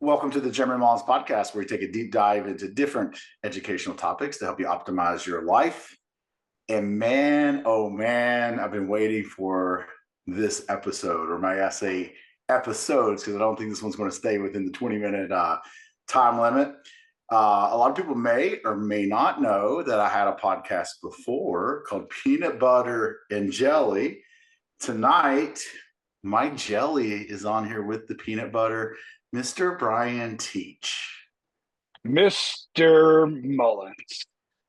Welcome to the Jeremy Mullins podcast, where we take a deep dive into different educational topics to help you optimize your life. And man, oh man, I've been waiting for this episode, or might I say episodes, because I don't think this one's going to stay within the 20-minute time limit. A lot of people may or may not know that I had a podcast before called Peanut Butter and Jelly. Tonight, my jelly is on here with the peanut butter. Mr. Brian Teach. Mr. Mullins.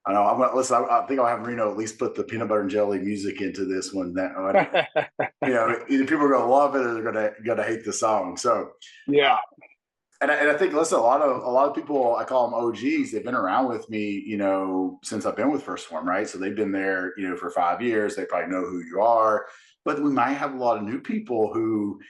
I know. I'm gonna listen. I think I'll have Reno at least put the peanut butter and jelly music into this one. That either people are gonna love it or they're gonna hate the song. So yeah, and I think listen, a lot of people, I call them OGs. They've been around with me, since I've been with First Form, right? So they've been there, for 5 years. They probably know who you are, but we might have a lot of new people who,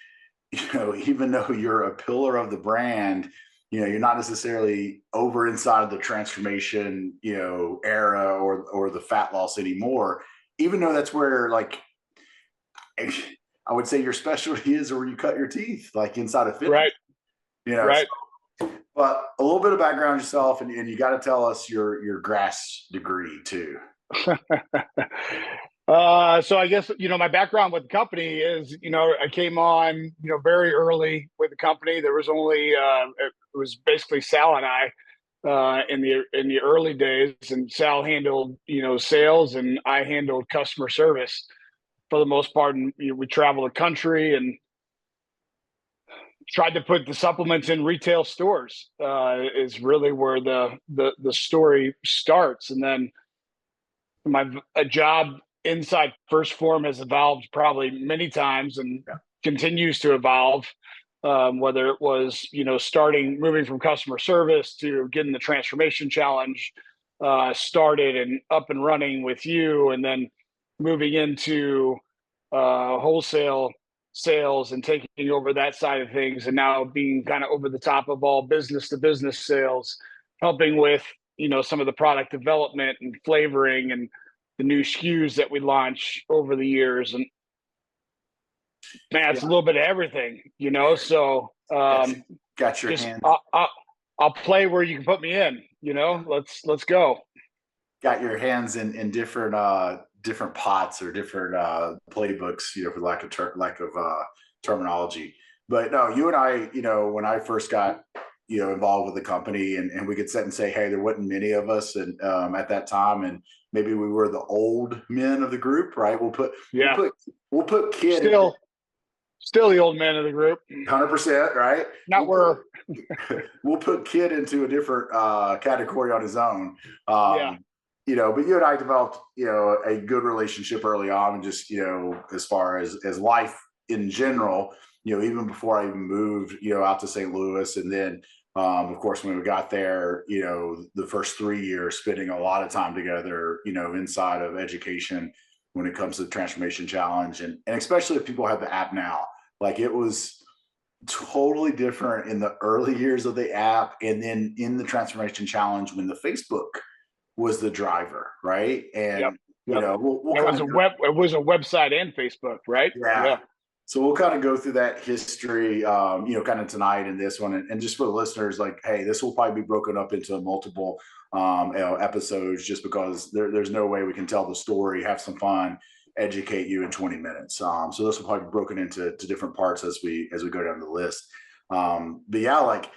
even though you're a pillar of the brand, you're not necessarily over inside the transformation, era or the fat loss anymore, even though that's where, like, I would say your specialty is where you cut your teeth, like inside of fitness. Right. Right. So, but a little bit of background on yourself, and you got to tell us your grass degree too. So I guess, my background with the company is, I came on, very early with the company. There was only, it was basically Sal and I in the early days, and Sal handled, sales, and I handled customer service for the most part. And we traveled the country and tried to put the supplements in retail stores, is really where the story starts. And then a job inside First Form has evolved probably many times and continues to evolve, whether it was, moving from customer service to getting the transformation challenge started and up and running with you, and then moving into wholesale sales and taking over that side of things, and now being kind of over the top of all business to business sales, helping with, some of the product development and flavoring and the new SKUs that we launch over the years. And man, it's a little bit of everything, so got your hands. I'll play where you can put me in, let's go. Got your hands in different pots or different playbooks, for lack of terminology. But no, you and I, when I first got involved with the company, and we could sit and say, hey, there wasn't many of us, and at that time, and maybe we were the old men of the group, right? We'll put kid still the old man of the group, 100%, right? We'll put kid into a different category on his own. But you and I developed, a good relationship early on, and just, as far as life in general, even before I even moved, out to St. Louis. And then, of course, when we got there, the first 3 years, spending a lot of time together, inside of education when it comes to the Transformation Challenge. And especially if people have the app now, like, it was totally different in the early years of the app. And then in the Transformation Challenge, when the Facebook was the driver, right? And it was a website and Facebook, right? Yeah. So we'll kind of go through that history, kind of tonight in this one, and just for the listeners, like, hey, this will probably be broken up into multiple episodes, just because there's no way we can tell the story, have some fun, educate you in 20 minutes. So this will probably be broken into different parts as we go down the list. But yeah, like,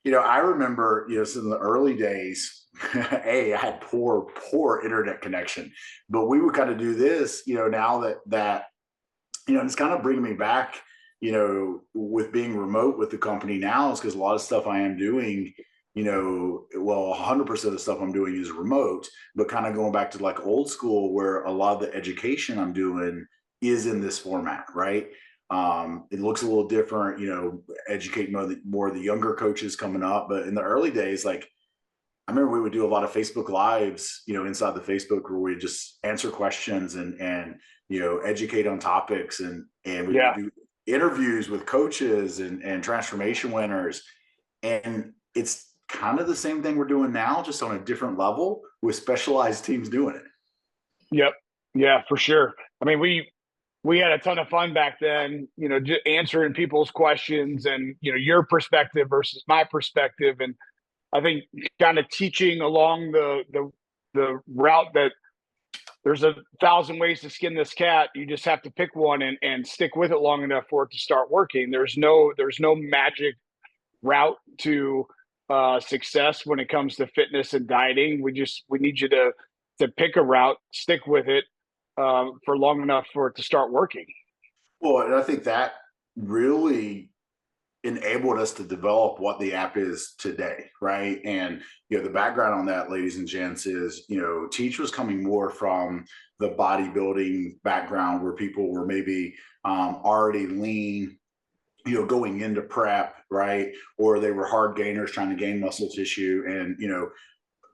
I remember, in the early days, I had poor internet connection, but we would kind of do this, now that it's kind of bringing me back, with being remote with the company now, is because a lot of stuff I am doing, 100% of the stuff I'm doing is remote, but kind of going back to like old school, where a lot of the education I'm doing is in this format, right? It looks a little different, educate more of the younger coaches coming up. But in the early days, like, I remember we would do a lot of Facebook Lives, inside the Facebook, where we just answer questions and educate on topics, and we would do interviews with coaches and transformation winners. And it's kind of the same thing we're doing now, just on a different level, with specialized teams doing it. Yep. Yeah, for sure. I mean, we had a ton of fun back then, just answering people's questions and, your perspective versus my perspective. And I think kind of teaching along the route that there's 1,000 ways to skin this cat. You just have to pick one and stick with it long enough for it to start working. There's no magic route to success when it comes to fitness and dieting. We need you to pick a route, stick with it for long enough for it to start working. Well, and I think that really enabled us to develop what the app is today, right? And the background on that, ladies and gents, is Teach was coming more from the bodybuilding background where people were maybe already lean, going into prep, right? Or they were hard gainers trying to gain muscle tissue, and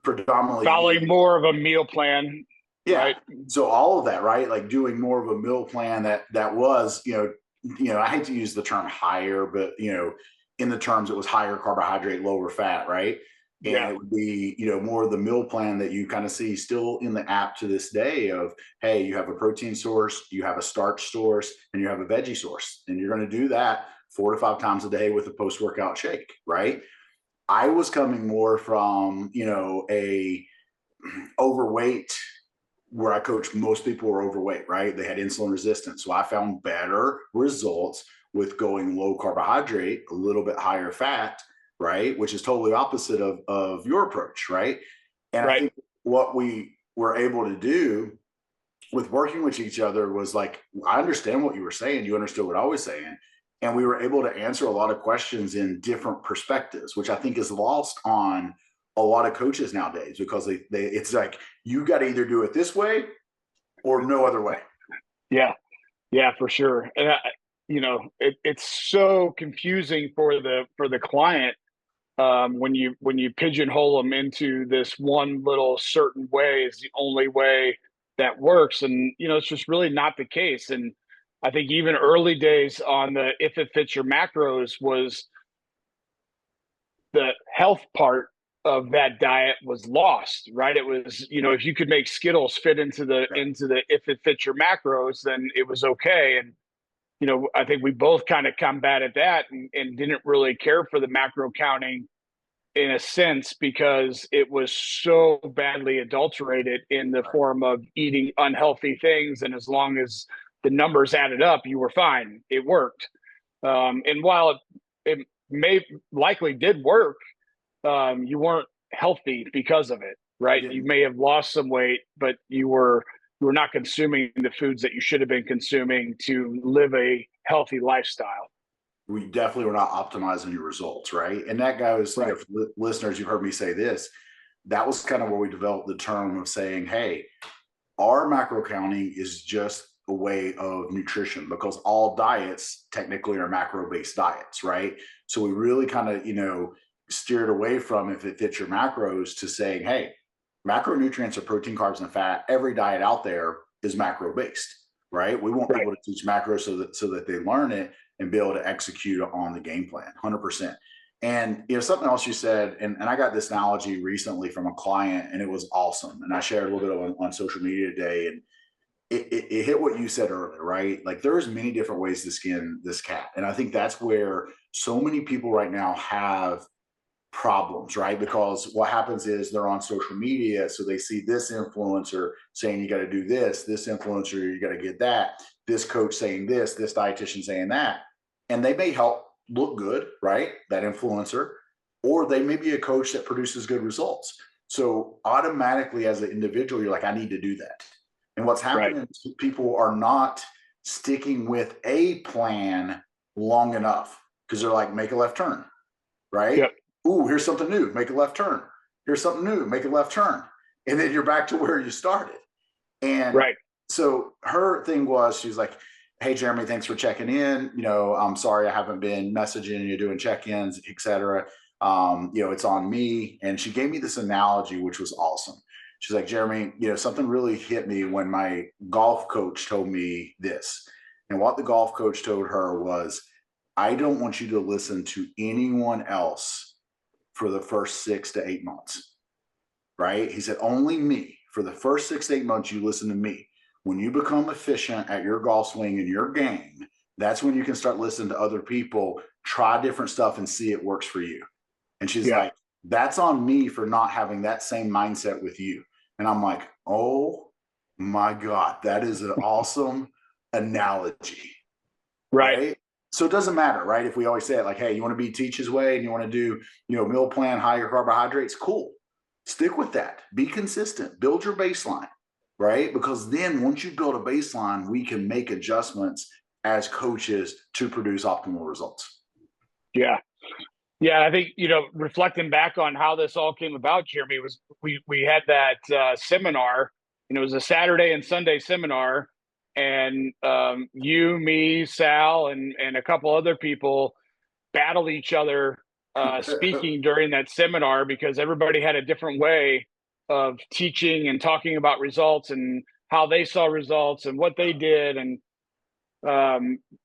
predominantly following more of a meal plan. Yeah. Right? So all of that, right? Like doing more of a meal plan that was, I hate to use the term higher, but in the terms it was higher carbohydrate, lower fat, right? And yeah. It would be, more of the meal plan that you kind of see still in the app to this day of, hey, you have a protein source, you have a starch source, and you have a veggie source. And you're going to do that 4 to 5 times a day with a post-workout shake, right? I was coming more from, a overweight, where I coached, most people were overweight, right? They had insulin resistance. So I found better results with going low carbohydrate, a little bit higher fat, right? Which is totally opposite of your approach, right? And right. I think what we were able to do with working with each other was like, I understand what you were saying. You understood what I was saying. And we were able to answer a lot of questions in different perspectives, which I think is lost on a lot of coaches nowadays, because it's like, you got to either do it this way or no other way. Yeah, for sure. And it's so confusing for the client when you pigeonhole them into this one little certain way is the only way that works, and it's just really not the case. And I think even early days on the if it fits your macros was the health part of that diet was lost, right? It was, if you could make Skittles fit into the if it fits your macros, then it was okay. And I think we both kind of combated that and didn't really care for the macro counting in a sense, because it was so badly adulterated in the form of eating unhealthy things. And as long as the numbers added up, you were fine. It worked. And while it may likely did work, you weren't healthy because of it, right? You may have lost some weight, but you were not consuming the foods that you should have been consuming to live a healthy lifestyle. We definitely were not optimizing your results, right? And that goes, right. Listeners, you've heard me say this. That was kind of where we developed the term of saying, hey, our macro counting is just a way of nutrition, because all diets technically are macro-based diets, right? So we really kind of, steered away from if it fits your macros to saying, hey, macronutrients are protein, carbs, and fat. Every diet out there is macro-based, right? We want people to teach macros so that they learn it and be able to execute on the game plan 100%. And something else you said, and I got this analogy recently from a client, and it was awesome. And I shared a little bit on social media today, and it hit what you said earlier, right? Like, there's many different ways to skin this cat. And I think that's where so many people right now have problems, right? Because what happens is they're on social media, so they see this influencer saying you got to do this influencer, you got to get that, this coach saying this dietitian saying that, and they may help look good, right? That influencer, or they may be a coach that produces good results. So automatically as an individual, you're like, I need to do that. And what's happening is people are not sticking with a plan long enough, because they're like, make a left turn, right? Yep. Ooh, here's something new, make a left turn. Here's something new, make a left turn. And then you're back to where you started. And so her thing was, she's like, hey, Jeremy, thanks for checking in. I'm sorry I haven't been messaging you, doing check-ins, et cetera. It's on me. And she gave me this analogy, which was awesome. She's like, Jeremy, something really hit me when my golf coach told me this. And what the golf coach told her was, I don't want you to listen to anyone else for the first 6 to 8 months, right? He said, only me. For the first 6 to 8 months, you listen to me. when you become efficient at your golf swing and your game, that's when you can start listening to other people, try different stuff and see it works for you. And she's like, that's on me for not having that same mindset with you. And I'm like, oh my God, that is an awesome analogy. Right. So it doesn't matter, right? If we always say it like, hey, you want to be Teach's way and you want to do, meal plan, higher carbohydrates, cool. Stick with that. Be consistent. Build your baseline, right? Because then once you build a baseline, we can make adjustments as coaches to produce optimal results. Yeah. Yeah, I think, reflecting back on how this all came about, Jeremy, was we had that seminar, it was a Saturday and Sunday seminar, and you, me, Sal, and a couple other people battled each other speaking during that seminar because everybody had a different way of teaching and talking about results and how they saw results and what they did. And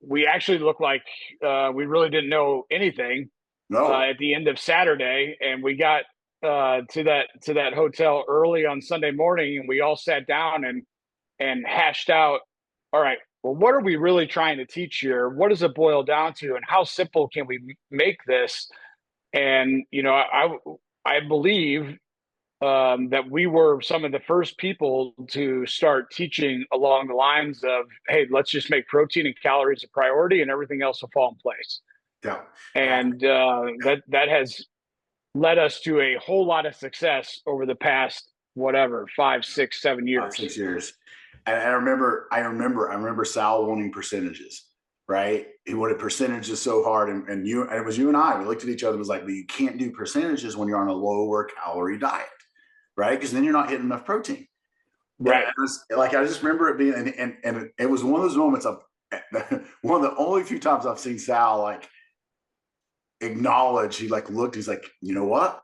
we actually looked like we really didn't know anything. At the end of Saturday, and we got to that hotel early on Sunday morning, and we all sat down and hashed out, all right, well, what are we really trying to teach here? What does it boil down to, and how simple can we make this? And I believe that we were some of the first people to start teaching along the lines of, hey, let's just make protein and calories a priority, and everything else will fall in place. Yeah. And that has led us to a whole lot of success over the past, 5, 6, 7 years. 6 years. And I remember Sal wanting percentages, right? He wanted percentages so hard. And it was you and I, we looked at each other and was like, well, you can't do percentages when you're on a lower calorie diet, right? Because then you're not hitting enough protein. Right. I just remember it being, and it was one of those moments of one of the only few times I've seen Sal acknowledge, he looked, he's like, you know what,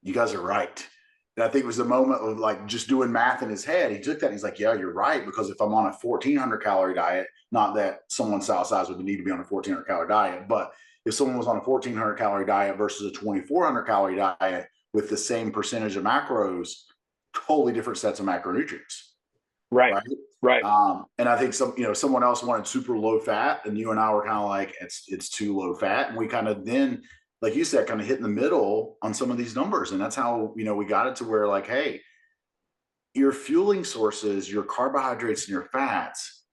you guys are right. And I think it was the moment of just doing math in his head. He took that and he's like, yeah, you're right, because if I'm on a 1,400 calorie diet, not that someone Sal's size would need to be on a 1,400 calorie diet, but if someone was on a 1,400 calorie diet versus a 2,400 calorie diet with the same percentage of macros, totally different sets of macronutrients. Right. And I think someone else wanted super low fat, and you and I were kind of like, it's too low fat. And we kind of then, like you said, kind of hit in the middle on some of these numbers. And that's how, we got it to where hey, your fueling sources, your carbohydrates and your fats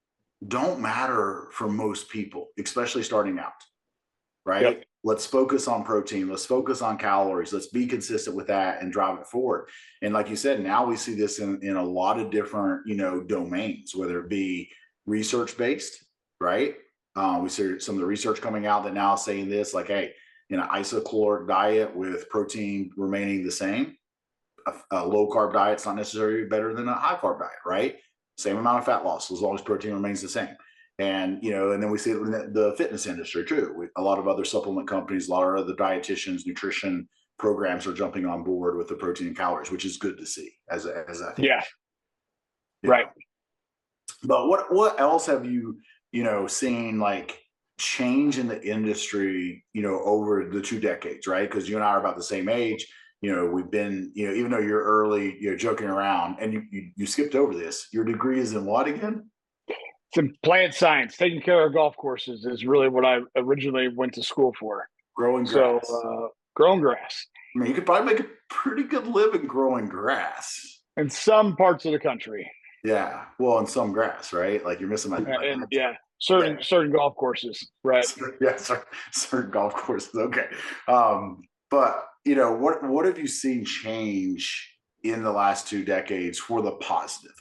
don't matter for most people, especially starting out. Right. Yep. Let's focus on protein. Let's focus on calories. Let's be consistent with that and drive it forward. And like you said, now we see this in a lot of different, domains, whether it be research-based, right? We see some of the research coming out that now is saying this, hey, in an isocaloric diet with protein remaining the same, a low-carb diet is not necessarily better than a high-carb diet, right? Same amount of fat loss as long as protein remains the same. And, and then we see it in the fitness industry too. A lot of other supplement companies, a lot of other dietitians, nutrition programs are jumping on board with the protein and calories, which is good to see as I think. Yeah. Right. But what else have you, seen change in the industry, over the 2 decades, right? Because you and I are about the same age. We've been, even though you're early, joking around, and you skipped over this. Your degree is in what again? It's in plant science. Taking care of golf courses is really what I originally went to school for. Growing grass. Growing grass. I mean, you could probably make a pretty good living growing grass. In some parts of the country. Yeah. Well, in some grass, right? You're missing my. Certain golf courses, right? Certain golf courses. Okay. But what have you seen change in the last 2 decades for the positive?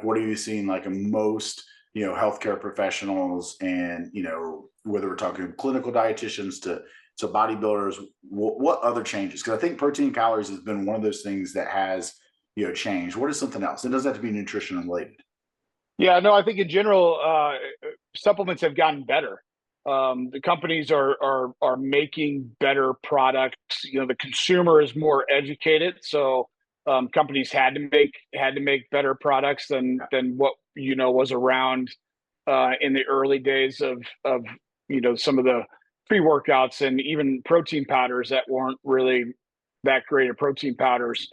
What have you seen in most healthcare professionals, and whether we're talking clinical dietitians to bodybuilders, what other changes? Because I think protein calories has been one of those things that has changed. What is something else? It doesn't have to be nutrition related. Yeah, no, I think in general, supplements have gotten better. The companies are making better products. The consumer is more educated, so companies had to make better products than what was around in the early days of some of the pre-workouts and even protein powders that weren't really that great of protein powders.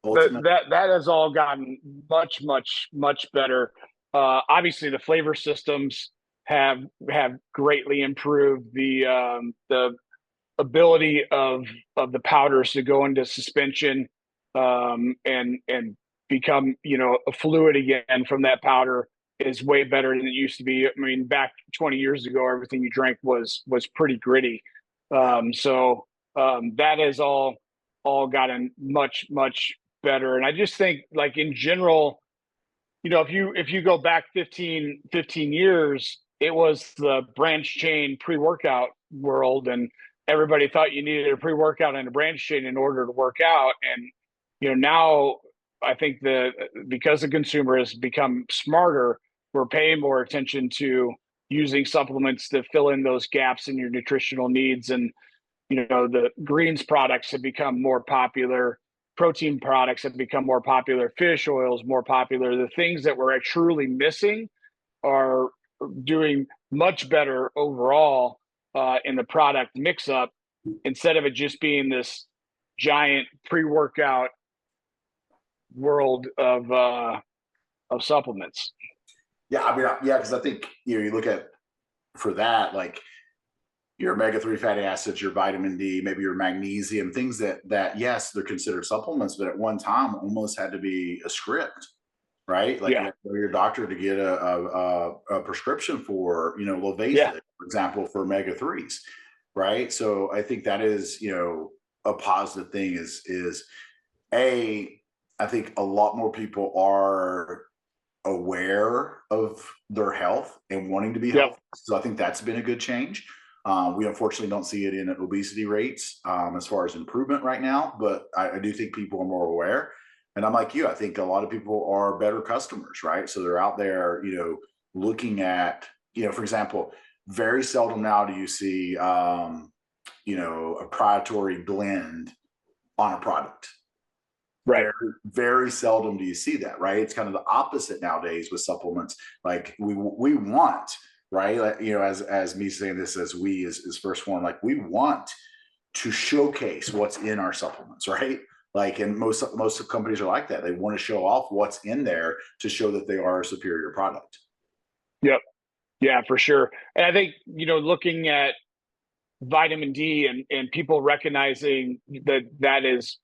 That has all gotten much, much, much better. Obviously, the flavor systems have greatly improved. The ability of the powders to go into suspension and become a fluid again from that powder is way better than it used to be. I mean, back 20 years ago, everything you drank was pretty gritty. That has all gotten much, much better. And I just think, like, in general, if you go back 15 years, it was the branch chain pre-workout world, and everybody thought you needed a pre-workout and a branch chain in order to work out. And now I think because the consumer has become smarter, we're paying more attention to using supplements to fill in those gaps in your nutritional needs. And the greens products have become more popular. Protein products have become more popular. Fish oils more popular. The things that we're truly missing are doing much better overall in the product mix-up, instead of it just being this giant pre-workout world of supplements. Yeah, I mean, because I think you look at, for that, like, your omega-3 fatty acids, your vitamin D, maybe your magnesium, things that yes, they're considered supplements, but at one time almost had to be a script, right? Like, you had to go to your doctor to get a prescription for, Lovesa, for example, for omega-3s, right? So I think that is, a positive thing is I think a lot more people are aware of their health and wanting to be healthy. So I think that's been a good change. We unfortunately don't see it in obesity rates as far as improvement right now, but I do think people are more aware. And I'm like you, I think a lot of people are better customers, right? So they're out there, looking at, for example, very seldom now do you see, a proprietary blend on a product. Right. Very, very seldom do you see that, right? It's kind of the opposite nowadays with supplements. Like we want, right? Like, as me saying this as we is first form, like we want to showcase what's in our supplements, right? Like, and most companies are like that. They want to show off what's in there to show that they are a superior product. Yep. Yeah, for sure. And I think, looking at vitamin D and people recognizing that is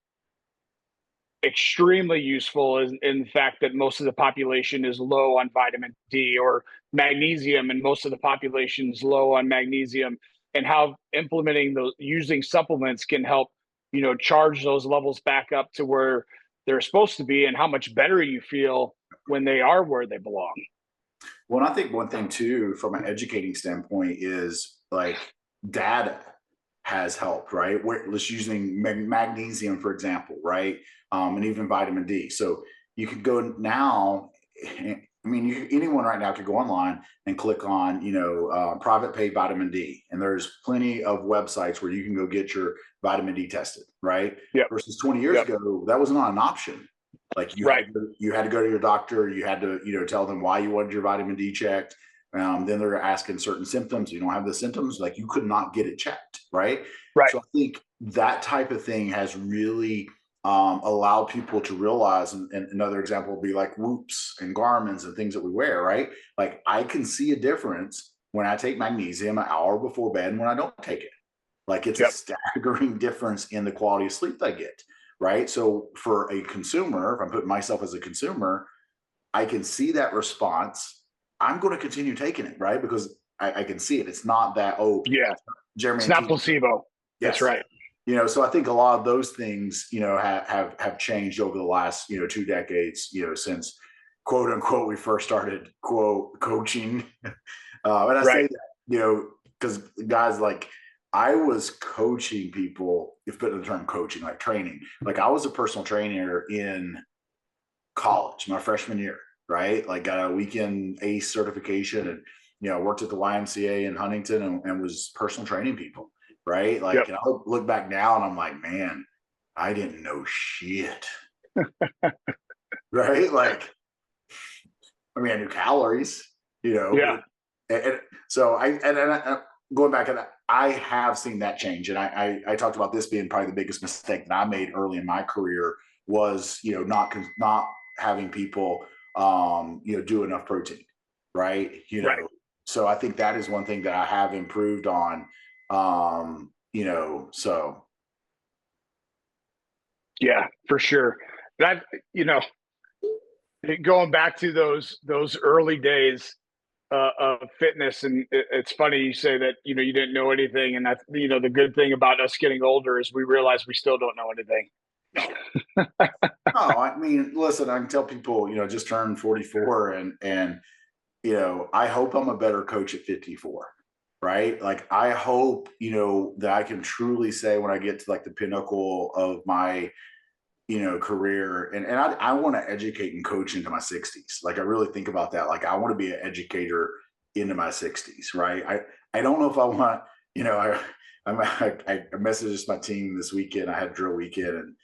extremely useful in the fact that most of the population is low on vitamin D, or magnesium, and most of the population is low on magnesium, and how implementing using supplements can help, charge those levels back up to where they're supposed to be, and how much better you feel when they are where they belong. Well, and I think one thing too, from an educating standpoint, is like data has helped, right? Let's using magnesium, for example, right? And even vitamin D. So you could go now, I mean, anyone right now could go online and click on, private pay vitamin D. And there's plenty of websites where you can go get your vitamin D tested, right? Yep. Versus 20 years ago, that was not an option. Like you had to go to your doctor, you had to, tell them why you wanted your vitamin D checked. Then they're asking certain symptoms. You don't have the symptoms, like you could not get it checked, right? So I think that type of thing has really allowed people to realize, and another example would be like Whoops and Garmin's and things that we wear, right? Like I can see a difference when I take magnesium an hour before bed and when I don't take it. Like it's a staggering difference in the quality of sleep I get, right? So for a consumer, if I'm putting myself as a consumer, I can see that response. I'm going to continue taking it, right? Because I can see it. It's not that, Jeremy, it's not placebo. Yes. That's right. So I think a lot of those things, have changed over the last, 2 decades, since quote unquote, we first started quote coaching. And I say that, because guys, like I was coaching people, if put in the term coaching, like training, like I was a personal trainer in college, my freshman year, right? Like got a weekend ACE certification and, worked at the YMCA in Huntington and was personal training people. Right. Like, I look back now and I'm like, man, I didn't know shit. Right. Like, I mean, I knew calories, and so and going back, and I have seen that change. And I talked about this being probably the biggest mistake that I made early in my career was, not having people, do enough protein, right? Right. So I think that is one thing that I have improved on, so. Yeah, for sure. That, going back to those early days of fitness, and it's funny you say that you didn't know anything, and that the good thing about us getting older is we realize we still don't know anything. No, I mean, listen, I can tell people, just turned 44, and I hope I'm a better coach at 54, right? Like, I hope, that I can truly say when I get to like the pinnacle of my, career, and I want to educate and coach into my 60s. Like, I really think about that. Like, I want to be an educator into my 60s, right? I don't know if I want, I messaged my team this weekend. I had drill weekend, and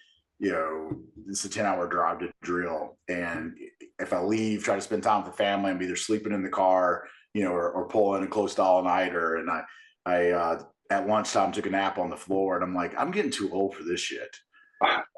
it's a 10-hour drive to drill. And if I leave, try to spend time with the family, I'm either sleeping in the car, or pulling a close to all nighter. And I at lunchtime took a nap on the floor, and I'm like, I'm getting too old for this shit.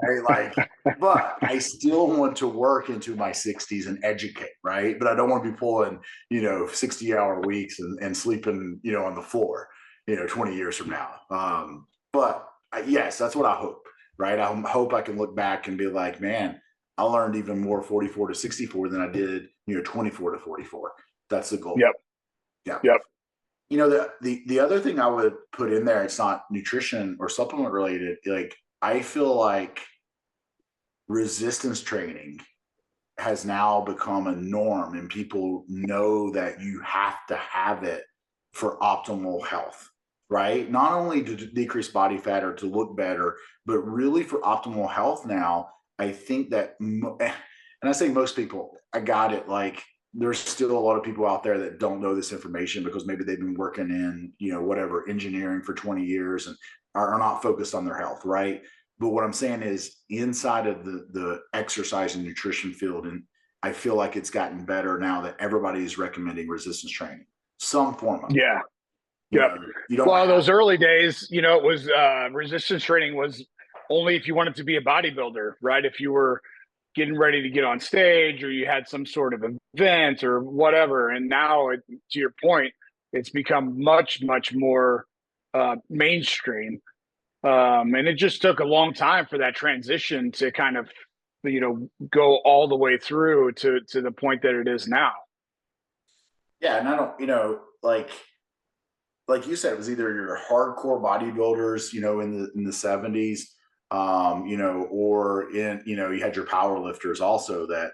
Right? Like, but I still want to work into my 60s and educate, right? But I don't want to be pulling, 60-hour weeks and sleeping, on the floor, 20 years from now. But yes, that's what I hope, right? I hope I can look back and be like, man, I learned even more 44 to 64 than I did, 24 to 44. That's the goal. Yep. Yeah. Yep. The other thing I would put in there, it's not nutrition or supplement related. Like, I feel like resistance training has now become a norm, and people know that you have to have it for optimal health, right? Not only to decrease body fat or to look better, but really for optimal health now. I think that, and I say most people, I got it. Like, there's still a lot of people out there that don't know this information because maybe they've been working in, whatever, engineering for 20 years and are not focused on their health, right? But what I'm saying is, inside of the exercise and nutrition field, and I feel like it's gotten better now that everybody is recommending resistance training, some form of it. Yeah. Yep. Well, those early days, it was resistance training was only if you wanted to be a bodybuilder, right? If you were getting ready to get on stage or you had some sort of event or whatever. And now, to your point, it's become much, much more mainstream. And it just took a long time for that transition to kind of, go all the way through to the point that it is now. Yeah. And I don't, like you said, it was either your hardcore bodybuilders, in the 70s, or you had your power lifters also that,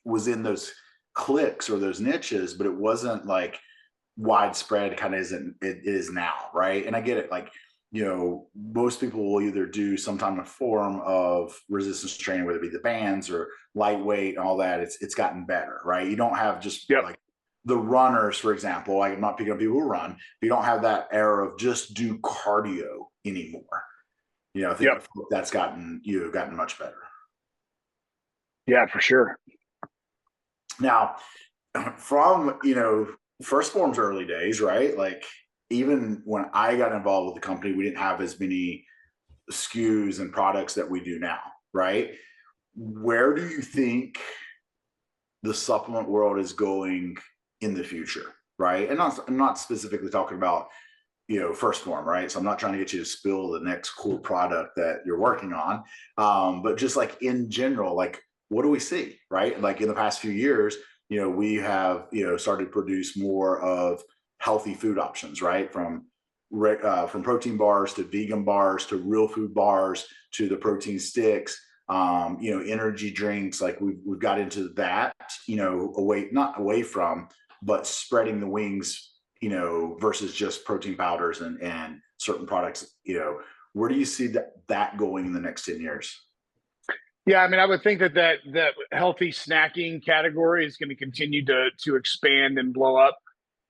was in those cliques or those niches, but it wasn't like widespread kind of isn't it is now, right? And I get it. Like, most people will either do some kind of form of resistance training, whether it be the bands or lightweight and all that. It's gotten better, right? You don't have just like the runners, for example. Like, I'm not picking up people who run, but you don't have that era of just do cardio anymore. I think that's gotten much better. Yeah, for sure. Now, from, First Form's early days, right? Like, even when I got involved with the company, we didn't have as many SKUs and products that we do now, right? Where do you think the supplement world is going in the future, right? And I'm not specifically talking about, First Form, right? So I'm not trying to get you to spill the next cool product that you're working on, but just like in general, like, what do we see, right? Like, in the past few years, we have, started to produce more of healthy food options, right? From protein bars to vegan bars to real food bars to the protein sticks, energy drinks. Like, we've got into that, not away from, but spreading the wings, versus just protein powders and certain products. Where do you see that going in the next 10 years? Yeah, I mean, I would think that healthy snacking category is going to continue to expand and blow up.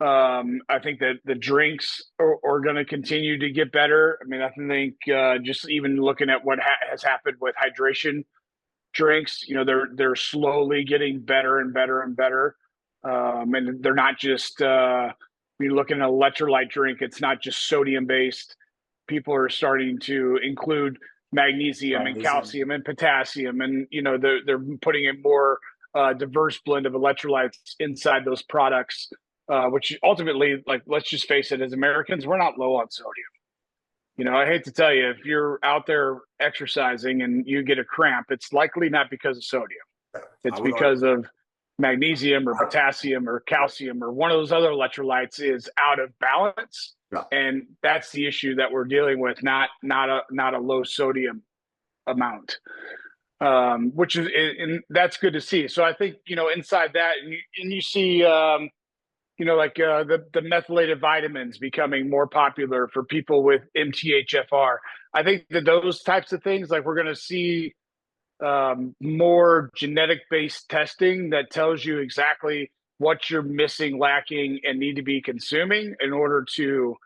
I think that the drinks are going to continue to get better. I mean, I think just even looking at what has happened with hydration drinks, they're slowly getting better and better and better. And they're not just when you look at an electrolyte drink, it's not just sodium based. People are starting to include magnesium and calcium and potassium, and they're putting a more diverse blend of electrolytes inside those products, which ultimately, like, let's just face it, as Americans, we're not low on sodium. I hate to tell you, if you're out there exercising and you get a cramp, it's likely not because of sodium. It's because of magnesium or potassium or calcium or one of those other electrolytes is out of balance. Yeah. And that's the issue that we're dealing with, not a low sodium amount, which is, and that's good to see. So I think, inside that, and you see, like the methylated vitamins becoming more popular for people with MTHFR. I think that those types of things, like, we're going to see more genetic-based testing that tells you exactly what you're missing, lacking, and need to be consuming in order to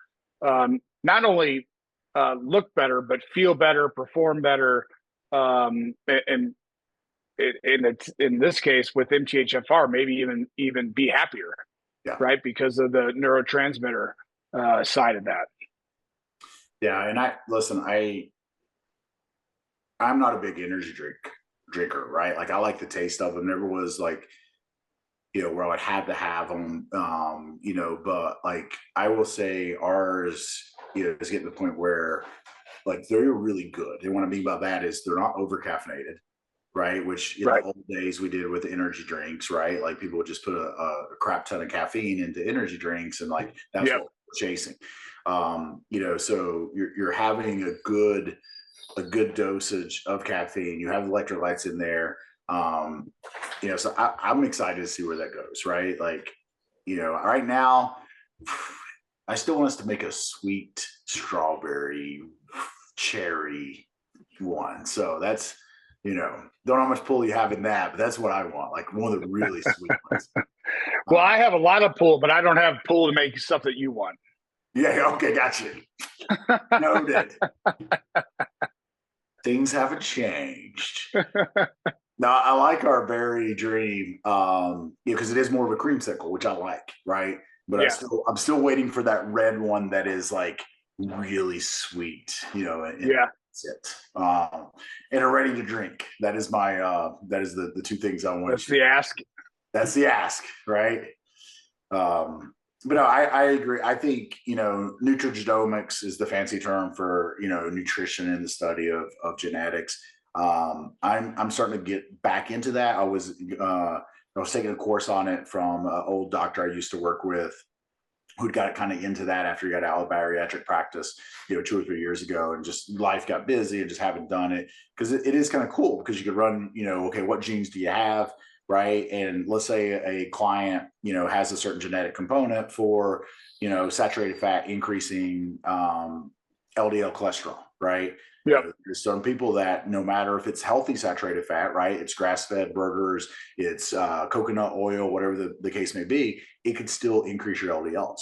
not only look better, but feel better, perform better, and it's, in this case with MTHFR, maybe even be happier, right? Because of the neurotransmitter side of that. Yeah, and I'm not a big energy drinker, right? Like, I like the taste of them. Never was like, where I would have to have them, but like, I will say ours, is getting to the point where, like, they're really good. And what I mean by that is they're not over caffeinated, right? Which in the old days we did with energy drinks, right? Like, people would just put a crap ton of caffeine into energy drinks, and like, that's what we're chasing. So you're having a good dosage of caffeine. You have electrolytes in there. So I'm excited to see where that goes, right? Like, right now, I still want us to make a sweet strawberry cherry one. So that's, don't know how much pull you have in that, but that's what I want. Like, one of the really sweet ones. Well, I have a lot of pull, but I don't have pull to make stuff that you want. Yeah. Okay. Gotcha. Noted. Things haven't changed. Now, I like our berry dream, because it is more of a creamsicle, which I like, right? But I'm still waiting for that red one that is like really sweet, and that's it. And are ready to drink. That is that is the two things I want. That's the ask. That's the ask, right? But no, I agree. I think, nutrigenomics is the fancy term for, nutrition and the study of genetics. I'm starting to get back into that. I was taking a course on it from an old doctor I used to work with, who'd got kind of into that after he got out of bariatric practice, 2 or 3 years ago, and just life got busy and just haven't done it, because it is kind of cool, because you could run, okay, what genes do you have? Right. And let's say a client, has a certain genetic component for, saturated fat increasing LDL cholesterol, right? Yeah. There's some people that, no matter if it's healthy saturated fat, right? It's grass-fed burgers, it's coconut oil, whatever the case may be, it could still increase your LDLs.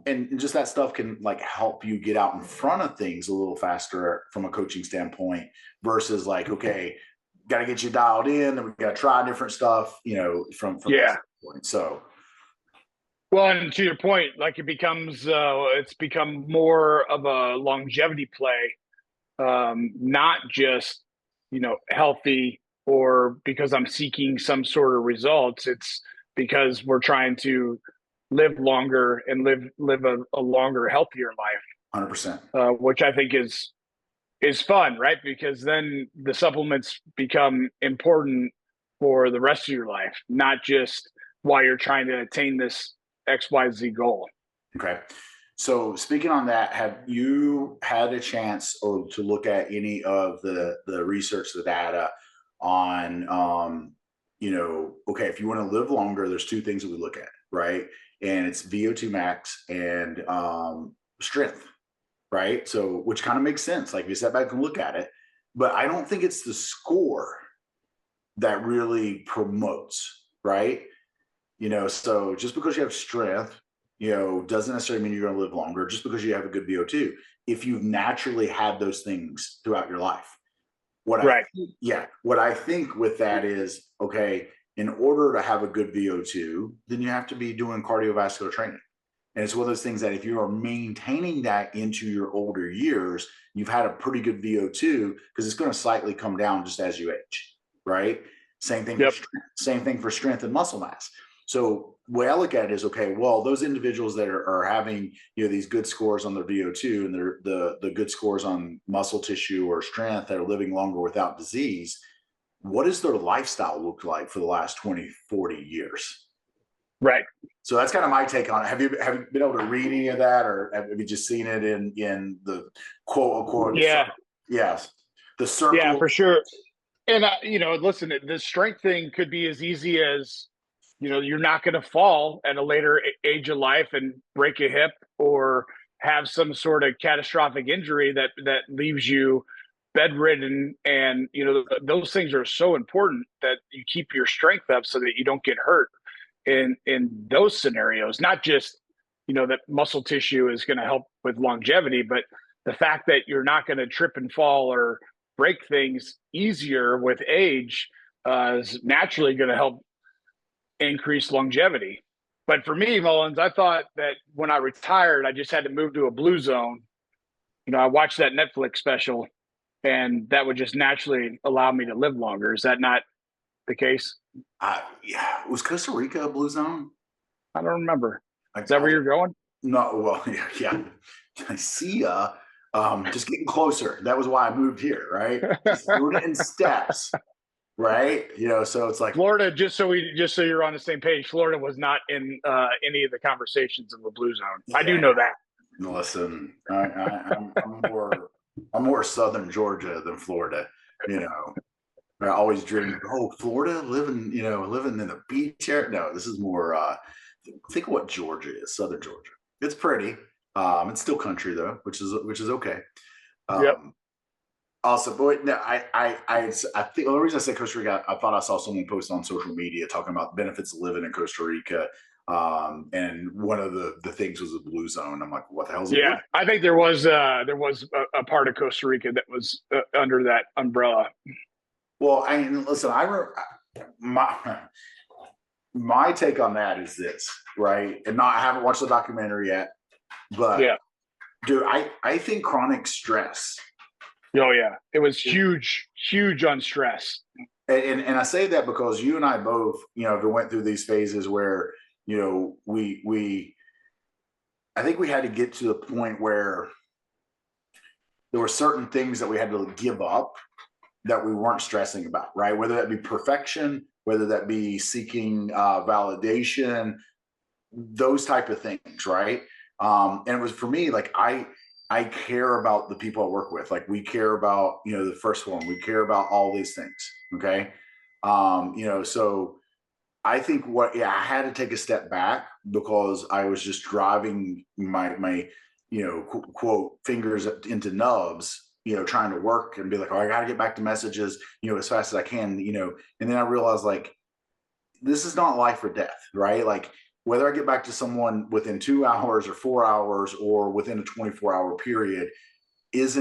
And just that stuff can, like, help you get out in front of things a little faster from a coaching standpoint, versus like, okay, got to get you dialed in, and we got to try different stuff, from that point. So, well, and to your point, like, it's become more of a longevity play, not just, healthy, or because I'm seeking some sort of results. It's because we're trying to live longer and live a longer, healthier life. 100%. Which I think is fun, right? Because then the supplements become important for the rest of your life, not just while you're trying to attain this XYZ goal. Okay. So, speaking on that, have you had a chance to look at any of the research, the data on, okay, if you want to live longer, there's two things that we look at, right? And it's VO2 max and strength. Right. So, which kind of makes sense. Like, if you step back and look at it, but I don't think it's the score that really promotes, right? So just because you have strength, doesn't necessarily mean you're going to live longer. Just because you have a good VO2, if you've naturally had those things throughout your life. What I think with that is, okay, in order to have a good VO2, then you have to be doing cardiovascular training. And it's one of those things that if you are maintaining that into your older years, you've had a pretty good VO2 because it's going to slightly come down just as you age, right? Same thing, Yep. Same thing for strength and muscle mass. So the way I look at it is, okay, well, those individuals that are having, these good scores on their VO2 and the good scores on muscle tissue or strength that are living longer without disease, what does their lifestyle look like for the last 20, 40 years? Right. So that's kind of my take on it. Have you been able to read any of that, or have you just seen it in the quote unquote? Yeah. Yes. The circle. Yeah, for sure. And listen, the strength thing could be as easy as, you're not going to fall at a later age of life and break a hip or have some sort of catastrophic injury that leaves you bedridden. And, those things are so important that you keep your strength up so that you don't get hurt in those scenarios. Not just, that muscle tissue is going to help with longevity, but the fact that you're not going to trip and fall or break things easier with age is naturally going to help increase longevity. But for me, Mullins, I thought that when I retired, I just had to move to a blue zone. I watched that Netflix special, and that would just naturally allow me to live longer. Is that not the case? Yeah. Was Costa Rica a blue zone? I don't remember. Is that where you're going? No. Well, yeah. I see ya. Just getting closer. That was why I moved here, right? Just doing it in steps, right? So it's like Florida. Just so you're on the same page. Florida was not in any of the conversations in the blue zone. Yeah. I do know that. Listen, I'm more southern Georgia than Florida. I always dreamed, Florida, living in the beach area. No, this is more. Think of what Georgia is, southern Georgia. It's pretty. It's still country though, which is okay. Yep. Also, boy, no, I think the only reason I said Costa Rica, I thought I saw someone post on social media talking about benefits of living in Costa Rica. And one of the things was a blue zone. I'm like, what the hell is it? Yeah, I think there was a part of Costa Rica that was under that umbrella. Well, listen, my take on that is this, right? And I haven't watched the documentary yet, but yeah, dude, I think chronic stress. Oh yeah, it was huge on stress. And I say that because you and I both, went through these phases where, I think we had to get to the point where there were certain things that we had to give up that we weren't stressing about, right? Whether that be perfection, whether that be seeking validation, those type of things, right? And it was for me, like I care about the people I work with. Like we care about, the first one, we care about all these things. Okay. So I think I had to take a step back because I was just driving my quote fingers into nubs, trying to work and be like, I got to get back to messages, as fast as I can, and then I realized like, this is not life or death, right? Like whether I get back to someone within 2 hours or 4 hours or within a 24-hour period it's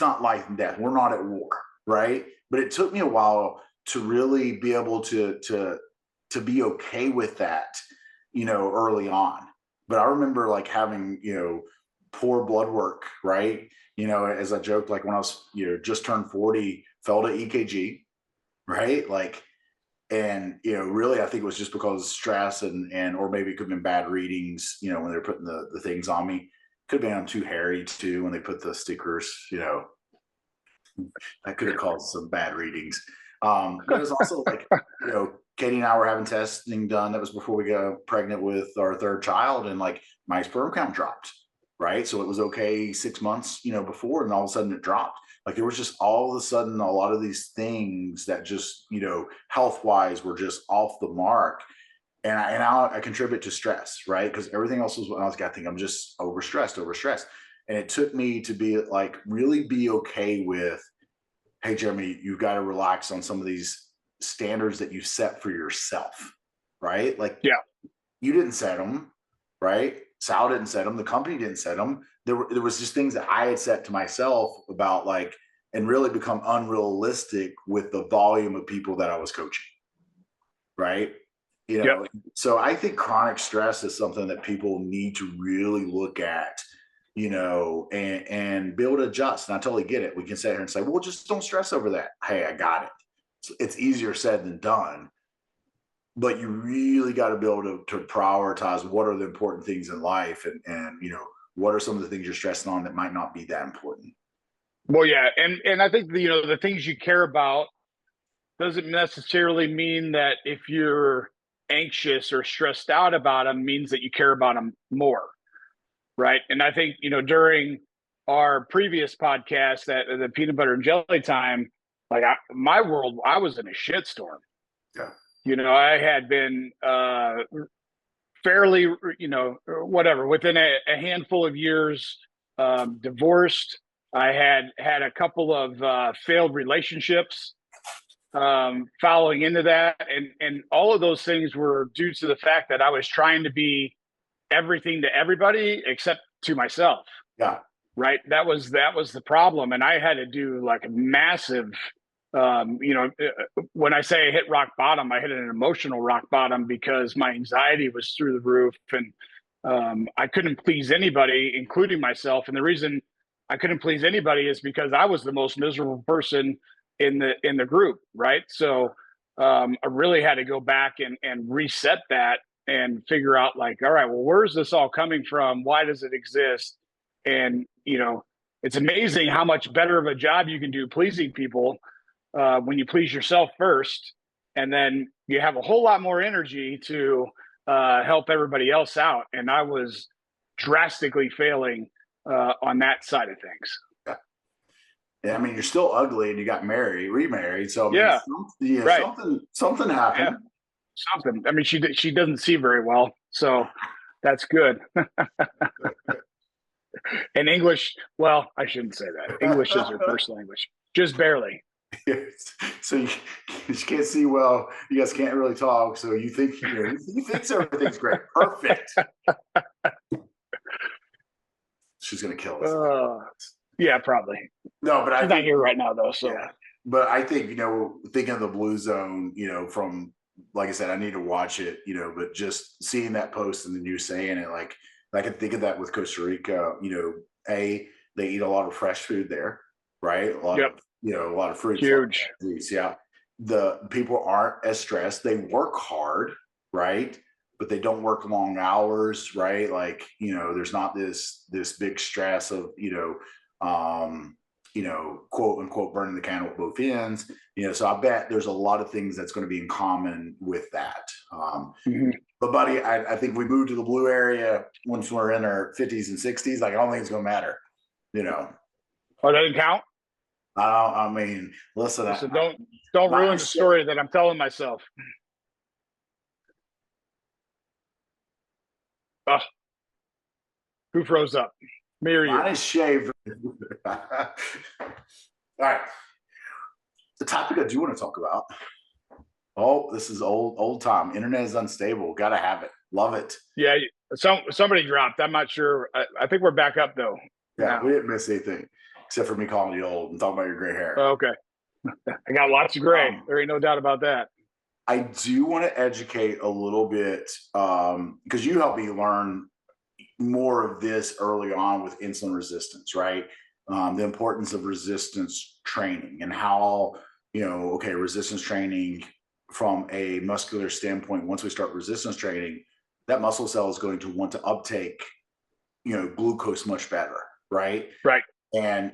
not life and death. We're not at war, right? But it took me a while to really be able to be okay with that, early on. But I remember like having, poor blood work, right? As I joked, like when I was, just turned 40, fell to EKG, right? Like, and, really, I think it was just because of stress or maybe it could have been bad readings, when they're putting the things on me. Could have been I'm too hairy too when they put the stickers, that could have caused some bad readings. But it was also like, Katie and I were having testing done. That was before we got pregnant with our third child, and like my sperm count dropped, right? So it was okay 6 months, before, and all of a sudden it dropped. Like there was just all of a sudden a lot of these things that just, health wise were just off the mark. And I contribute to stress, right? Because everything else was, I think I'm just overstressed. And it took me to be like, really be okay with, hey, Jeremy, you've got to relax on some of these standards that you set for yourself, right? Like, yeah, you didn't set them, right? Sal didn't set them. The company didn't set them. There was just things that I had set to myself about like, and really become unrealistic with the volume of people that I was coaching, right? Yep. So I think chronic stress is something that people need to really look at, and be able to adjust. And I totally get it. We can sit here and say, well, just don't stress over that. Hey, I got it. It's easier said than done. But you really got to be able to prioritize what are the important things in life, and what are some of the things you're stressing on that might not be that important. Well, yeah, and I think the things you care about doesn't necessarily mean that if you're anxious or stressed out about them means that you care about them more, right? And I think during our previous podcast, that the peanut butter and jelly time, like my world, I was in a shitstorm. Yeah. I had been fairly, whatever, within a handful of years, divorced. I had a couple of failed relationships following into that. And all of those things were due to the fact that I was trying to be everything to everybody except to myself. Yeah. Right. That was the problem. And I had to do like a massive, when I say I hit rock bottom, I hit an emotional rock bottom because my anxiety was through the roof, and I couldn't please anybody, including myself. And the reason I couldn't please anybody is because I was the most miserable person in the group. Right. So I really had to go back and reset that and figure out, like, all right, well, where's this all coming from? Why does it exist? And, it's amazing how much better of a job you can do pleasing people when you please yourself first, and then you have a whole lot more energy to help everybody else out. And I was drastically failing on that side of things. Yeah, I mean, you're still ugly, and you got remarried. So right. something happened. Yeah, something. I mean, she doesn't see very well, so that's good. And English, well, I shouldn't say that. English is her first language, just barely. So you can't see well. You guys can't really talk. So you think you think everything's great, perfect. She's gonna kill us. Yeah, probably. No, but she's not here right now, though. So, yeah. But I think thinking of the Blue Zone, from, like I said, I need to watch it, but just seeing that post and then you saying it, like I can think of that with Costa Rica. They eat a lot of fresh food there, right? A lot of fruits. Huge. Yeah. The people aren't as stressed. They work hard, right? But they don't work long hours, right? Like, there's not this big stress of, quote unquote, burning the candle at both ends. So I bet there's a lot of things that's going to be in common with that. But buddy, I think we moved to the blue area once we're in our 50s and 60s. Like, I don't think it's going to matter, Oh, that doesn't count? I mean, listen, don't ruin the story that I'm telling myself. Who froze up? Me or you? Mine is shaved. All right. The topic I do want to talk about. Oh, this is old time. Internet is unstable. Gotta have it. Love it. Yeah. Somebody dropped. I'm not sure. I think we're back up though. Yeah, we didn't miss anything except for me calling you old and talking about your gray hair. Oh, okay. I got lots of gray. There ain't no doubt about that. I do want to educate a little bit because you helped me learn more of this early on with insulin resistance, right? The importance of resistance training and how, resistance training from a muscular standpoint, once we start resistance training, that muscle cell is going to want to uptake, glucose much better, right? Right. And,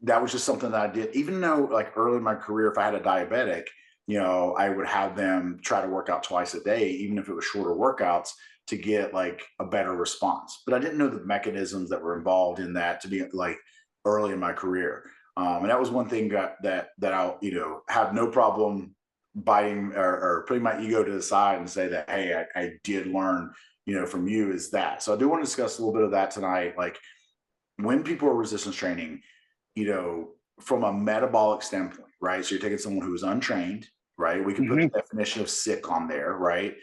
that was just something that I did, even though like early in my career, if I had a diabetic, I would have them try to work out twice a day, even if it was shorter workouts, to get like a better response. But I didn't know the mechanisms that were involved in that to be like early in my career. And that was one thing that I'll, have no problem biting or putting my ego to the side and say that, hey, I did learn, from you, is that. So I do want to discuss a little bit of that tonight. Like, when people are resistance training, from a metabolic standpoint, right? So you're taking someone who's untrained, right? We can put the definition of sick on there, right?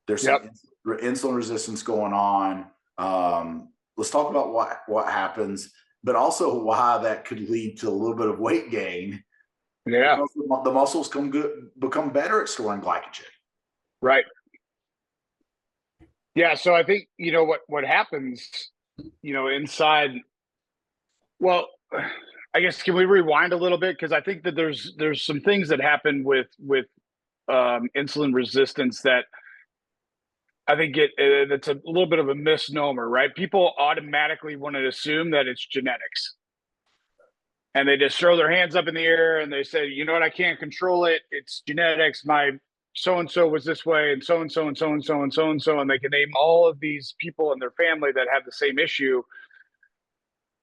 There's some insulin resistance going on. Let's talk about what happens, but also why that could lead to a little bit of weight gain. Yeah. Because the muscles become better at storing glycogen. Right. Yeah. So I think, what happens, inside, well, I guess, can we rewind a little bit? Because I think that there's some things that happen with insulin resistance that I think it's a little bit of a misnomer, right? People automatically want to assume that it's genetics, and they just throw their hands up in the air and they say, you know what, I can't control it. It's genetics. My so and so was this way, and so and so and so and so and so and so, and they can name all of these people in their family that have the same issue.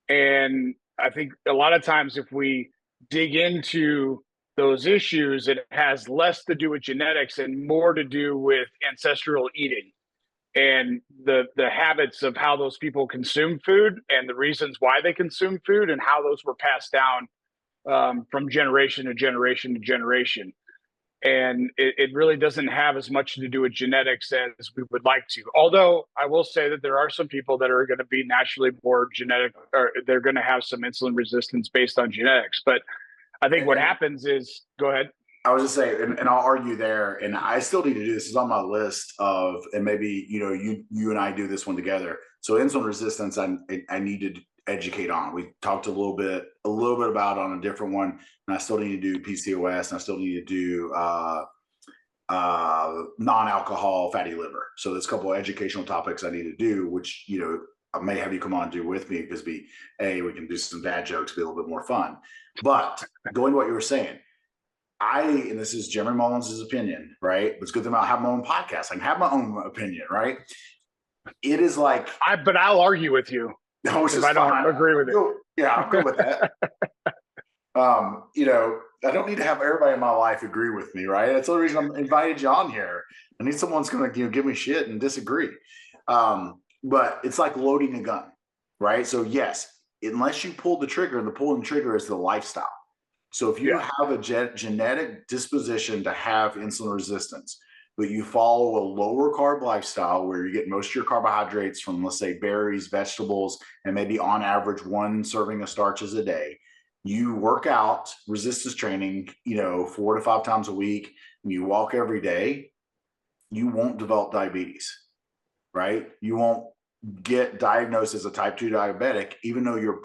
And I think a lot of times, if we dig into those issues, it has less to do with genetics and more to do with ancestral eating and the habits of how those people consume food and the reasons why they consume food and how those were passed down from generation to generation to generation. And it really doesn't have as much to do with genetics as we would like to. Although I will say that there are some people that are going to be naturally more genetic, or they're going to have some insulin resistance based on genetics. But I think what happens is, go ahead. I was just saying, and I'll argue there, and I still need to do this. This is on my list of, and maybe you and I do this one together. So insulin resistance, I need to educate on. We talked a little bit about on a different one, and I still need to do PCOS, and I still need to do non-alcohol fatty liver. So there's a couple of educational topics I need to do, which I may have you come on and do with me because we can do some dad jokes, be a little bit more fun. But going to what you were saying. And this is Jeremy Mullins' opinion, right? But it's good thing about having my own podcast. I can have my own opinion, right? It is like, but I'll argue with you if I don't agree with it. Yeah, I'm good with that. I don't need to have everybody in my life agree with me, right? That's the reason I'm invited you on here. I need someone who's going to give me shit and disagree. But it's like loading a gun, right? So yes, unless you pull the trigger, and the pulling the trigger is the lifestyle. So if you have a genetic disposition to have insulin resistance, but you follow a lower carb lifestyle where you get most of your carbohydrates from, let's say, berries, vegetables, and maybe on average 1 serving of starches a day, you work out resistance training, 4 to 5 times a week, and you walk every day, you won't develop diabetes, right? You won't get diagnosed as a type 2 diabetic, even though you're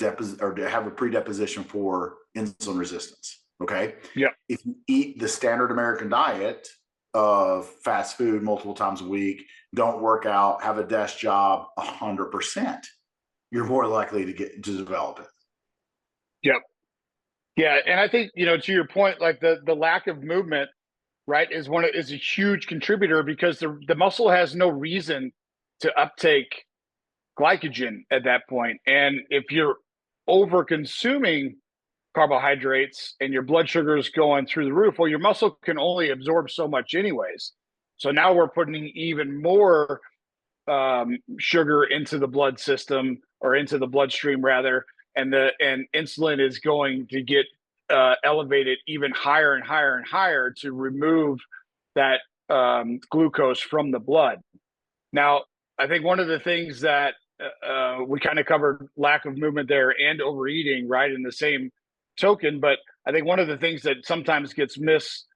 have a predisposition for insulin resistance. Okay. Yeah. If you eat the standard American diet of fast food multiple times a week, don't work out, have a desk job 100%, you're more likely to develop it. Yep. Yeah. And I think, to your point, like the lack of movement, right, is a huge contributor because the muscle has no reason to uptake glycogen at that point. And if you're over consuming carbohydrates and your blood sugar is going through the roof, well, your muscle can only absorb so much anyways. So now we're putting even more sugar into the blood system, or into the bloodstream rather, and insulin is going to get elevated even higher and higher and higher to remove that glucose from the blood. Now, I think one of the things that we kind of covered lack of movement there and overeating, right, in the same token. But I think one of the things that sometimes gets missed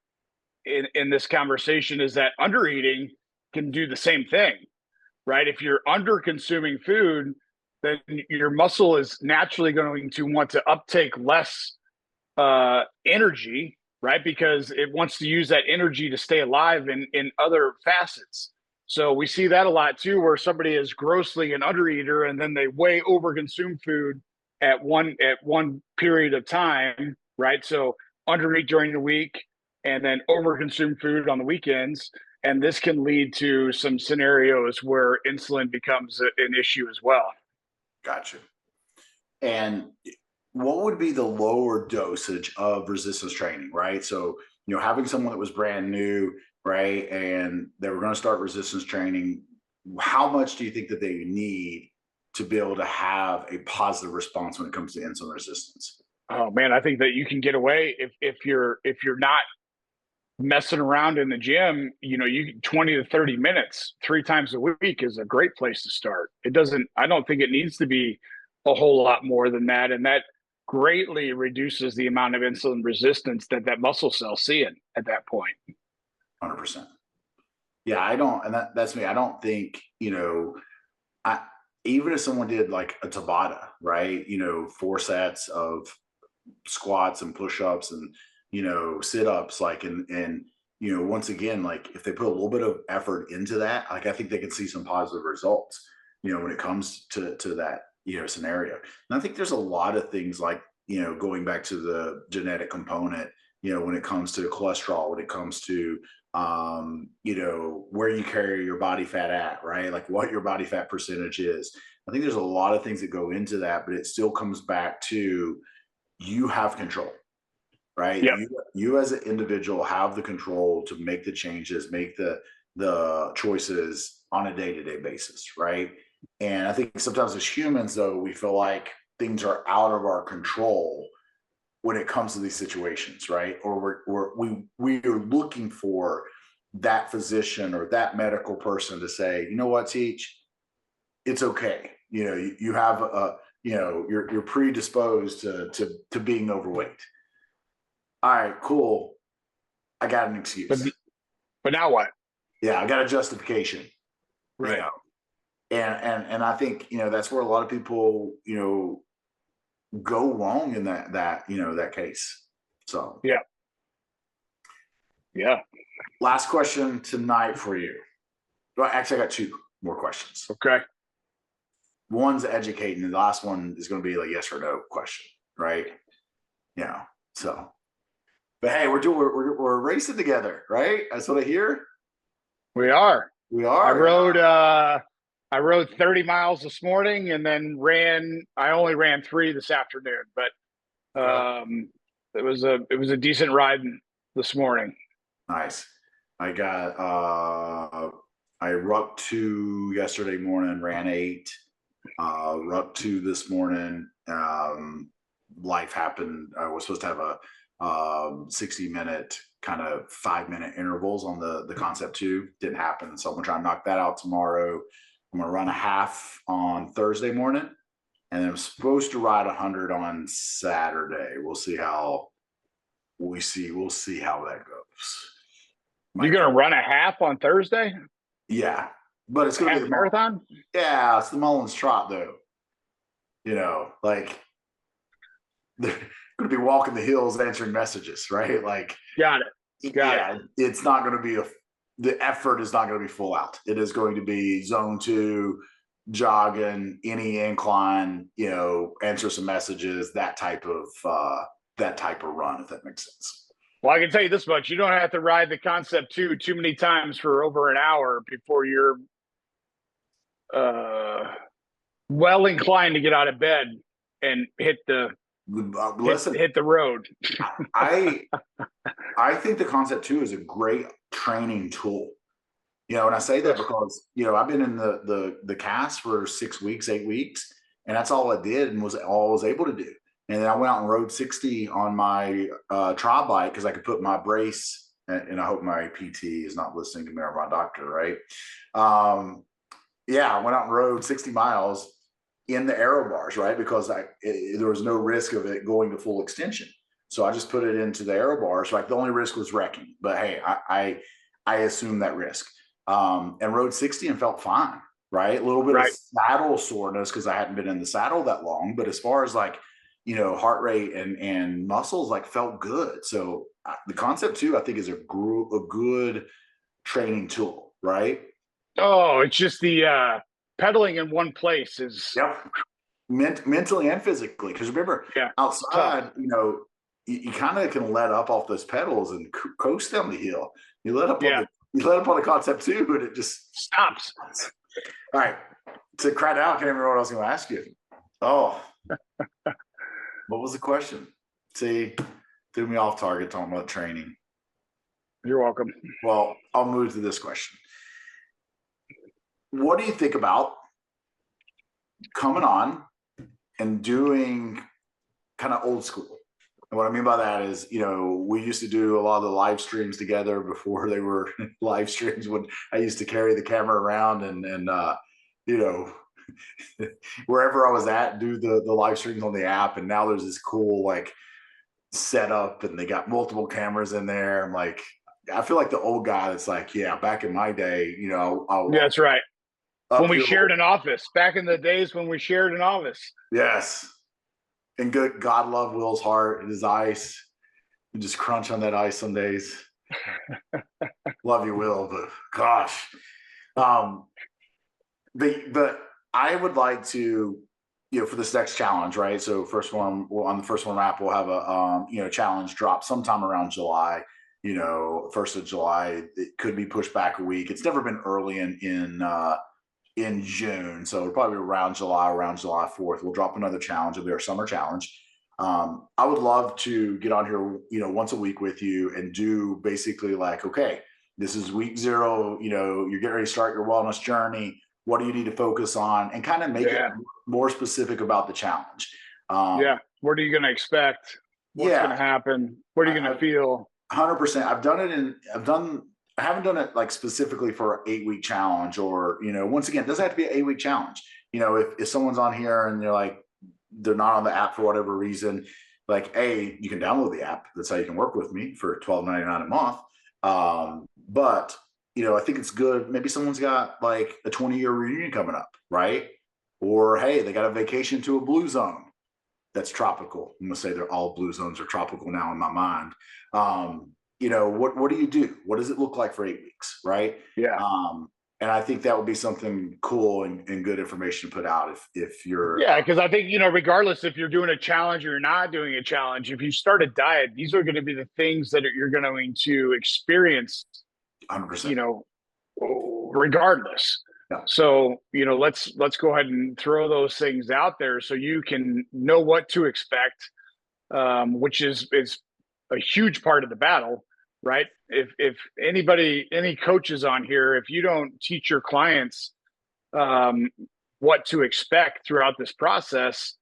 in this conversation is that undereating can do the same thing, right? If you're under consuming food, then your muscle is naturally going to want to uptake less energy, right? Because it wants to use that energy to stay alive in other facets. So we see that a lot too, where somebody is grossly an undereater and then they way overconsume food at one period of time, right? So undereat during the week and then overconsume food on the weekends. And this can lead to some scenarios where insulin becomes an issue as well. Gotcha. And what would be the lower dosage of resistance training, right? So, having someone that was brand new, right, and they were going to start resistance training, how much do you think that they need to be able to have a positive response when it comes to insulin resistance? Oh man, I think that you can get away if you're not messing around in the gym. 20 to 30 minutes 3 times a week is a great place to start. I don't think it needs to be a whole lot more than that, and that greatly reduces the amount of insulin resistance that muscle cell's seeing at that point. 100%. Yeah, I don't, and that's me. I don't think, I even if someone did like a Tabata, right? 4 sets of squats and push-ups and sit-ups, like, and once again, like if they put a little bit of effort into that, like I think they can see some positive results, when it comes to that, scenario. And I think there's a lot of things like, going back to the genetic component, when it comes to cholesterol, when it comes to where you carry your body fat at, right? Like what your body fat percentage is. I think there's a lot of things that go into that, but it still comes back to you have control, right? Yep. You as an individual have the control to make the changes, make the choices on a day-to-day basis, right? And I think sometimes as humans, though, we feel like things are out of our control when it comes to these situations, right? Or we're looking for that physician or that medical person to say, you know what, Teach, it's okay. You have a, you're predisposed to being overweight. All right, cool. I got an excuse. But now what? Yeah, I got a justification. Right. And I think, that's where a lot of people, go wrong in that case. So yeah. Last question tonight for you. Well, actually, I got 2 more questions. Okay. One's educating, and the last one is going to be like yes or no question, right? So. But hey, we're racing together, right? That's what I hear. We are. I rode 30 miles this morning and then I only ran 3 this afternoon, but it was a decent ride this morning. Nice. I rucked 2 yesterday morning, ran 8, rucked 2 this morning. Life happened. I was supposed to have a 60-minute kind of 5-minute intervals on the concept 2. Didn't happen. So I'm gonna try and knock that out tomorrow. I'm gonna run a half on Thursday morning, and then I'm supposed to ride 100 on Saturday. We'll see how that goes. You're gonna run a half on Thursday? Yeah, but it's gonna be the marathon. Yeah, it's the Mullins trot though. Like they're going to be walking the hills answering messages, right? Like, got it. It's not going to be the effort is not going to be full out. It is going to be zone 2, jogging, any incline, answer some messages, that type of run, if that makes sense. Well, I can tell you this much: you don't have to ride the concept 2 too many times for over an hour before you're well inclined to get out of bed and hit the road. I think the concept 2 is a great training tool. And I say that because I've been in the cast for 6 weeks, 8 weeks, and that's all I did and was all I was able to do. And then I went out and rode 60 on my tri bike because I could put my brace. And I hope my PT is not listening to me or my doctor, right? I went out and rode 60 miles in the aero bars, right? Because there was no risk of it going to full extension. So I just put it into the aero bars. Like the only risk was wrecking, but hey, I assumed that risk and rode 60 and felt fine, right? A little bit of saddle soreness because I hadn't been in the saddle that long, but as far as like, heart rate and muscles, like felt good. So the concept 2, I think, is a good training tool, right? Oh, it's just the pedaling in one place is mentally and physically. Because remember, outside, you kind of can let up off those pedals and coast down the hill. You let up on the concept 2, and it just stops. All right, to cry out, I can't remember what I was going to ask you. Oh, what was the question? See, threw me off target talking about training. You're welcome. Well, I'll move to this question. What do you think about coming on and doing kind of old school? And what I mean by that is, we used to do a lot of the live streams together before they were live streams, when I used to carry the camera around and wherever I was at, do the live streams on the app. And now there's this cool like setup and they got multiple cameras in there. I'm like, I feel like the old guy that's like, yeah, back in my day, you know, Yeah, that's right. When we uphill. shared an office, back in the days when we shared an office. Yes. And good God love Will's heart and his ice. You just crunch on that ice some days. Love you, Will, but gosh. But I would like to, you know, for this next challenge, right? So first one, well, on the first one wrap, we'll have a you know, challenge drop sometime around July. You know, 1st of July. It could be pushed back a week. It's never been early in June, so it'll probably be around July 4th. We'll drop another challenge. It'll be our summer challenge. I would love to get on here, you know, once a week with you and do basically like, okay, this is week 0. You know, you're getting ready to start your wellness journey. What do you need to focus on, and kind of make it more specific about the challenge. What are you going to expect? What's going to happen? What are you going to feel? 100%. I haven't done it like specifically for an 8-week challenge, or, you know, once again, it doesn't have to be an 8-week challenge. You know, if someone's on here and they're like, they're not on the app for whatever reason, like, you can download the app. That's how you can work with me for $12.99 a month. But, you know, I think it's good. Maybe someone's got like a 20-year reunion coming up, right? Or, hey, they got a vacation to a blue zone that's tropical. I'm gonna say they're all blue zones are tropical now in my mind. You know, what do you do? What does it look like for 8 weeks, right? Yeah. And I think that would be something cool and good information to put out if you're. Yeah, because I think, you know, regardless if you're doing a challenge or you're not doing a challenge, if you start a diet, these are going to be the things that you're going to experience, 100%. you know, regardless. Yeah. So, you know, let's go ahead and throw those things out there so you can know what to expect, which is a huge part of the battle, right? If any coaches on here, if you don't teach your clients what to expect throughout this process,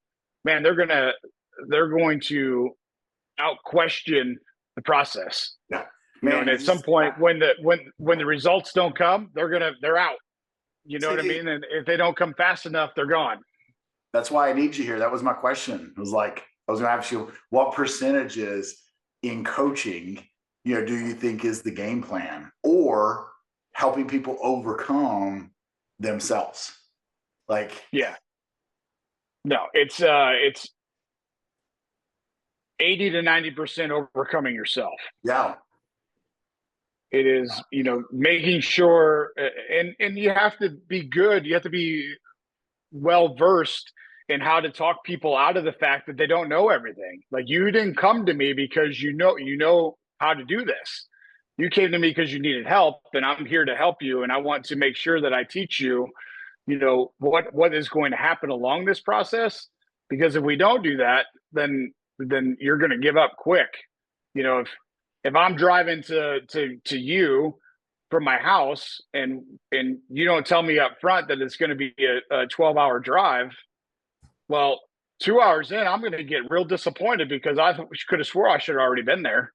man, they're going to out question the process. Yeah. Man, you know, and at some point when the results don't come, they're out. You know what I mean? And if they don't come fast enough, they're gone. That's why I need you here. That was my question. It was like, I was going to ask you, what percentages in coaching, you know, do you think is the game plan, or helping people overcome themselves? Like, yeah, no, it's 80 to 90% overcoming yourself. Yeah. It is, you know, making sure, and you have to be good. You have to be well versed in how to talk people out of the fact that they don't know everything. Like, you didn't come to me because you know how to do this. You came to me because you needed help, and I'm here to help you. And I want to make sure that I teach you, you know, what is going to happen along this process. Because if we don't do that, then you're going to give up quick. You know, if I'm driving to you from my house and you don't tell me up front that it's going to be a 12-hour drive, well, 2 hours in, I'm going to get real disappointed because I could have swore I should have already been there.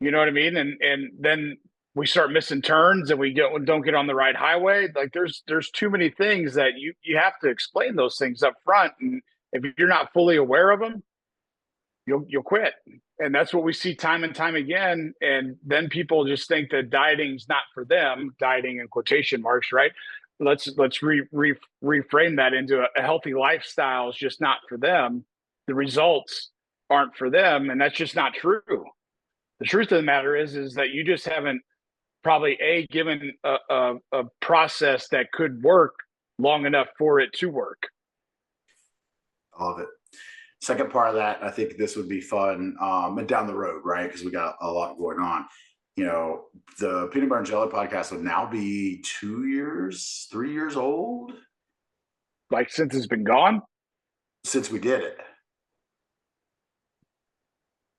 You know what I mean? And then we start missing turns and we don't get on the right highway. Like, there's too many things that you have to explain those things up front. And if you're not fully aware of them, you'll quit. And that's what we see time and time again. And then people just think that dieting's not for them, dieting in quotation marks, right? Let's reframe that into a healthy lifestyle is just not for them. The results aren't for them. And that's just not true. The truth of the matter is that you just haven't probably given a process that could work long enough for it to work. I love it. Second part of that, I think this would be fun and down the road, right? Because we got a lot going on. You know, the Peanut Butter and Jelly podcast would now be 3 years old. Like, since it's been gone? Since we did it.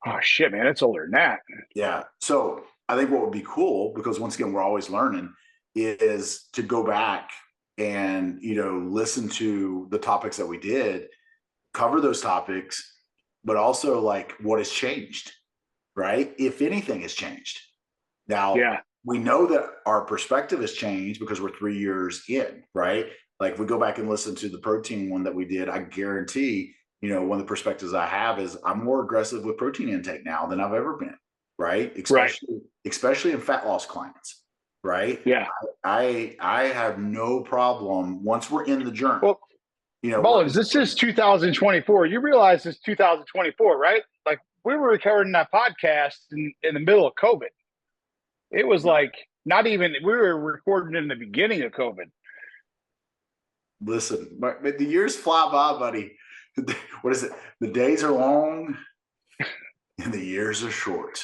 Oh, shit, man. It's older than that. Yeah. So I think what would be cool, because once again, we're always learning, is to go back and, you know, listen to the topics that we did, cover those topics, but also like what has changed, right? If anything has changed. Now, we know that our perspective has changed because we're 3 years in, right? Like, if we go back and listen to the protein one that we did, I guarantee, you know, one of the perspectives I have is I'm more aggressive with protein intake now than I've ever been, right? Especially especially in fat loss clients, right? Yeah. I have no problem once we're in the journey. Well, Mullins, this is 2024. You realize it's 2024, right? Like, we were recording that podcast in the middle of COVID. It was like not even, we were recording in the beginning of COVID. Listen, the years fly by, buddy. What is it? The days are long and the years are short.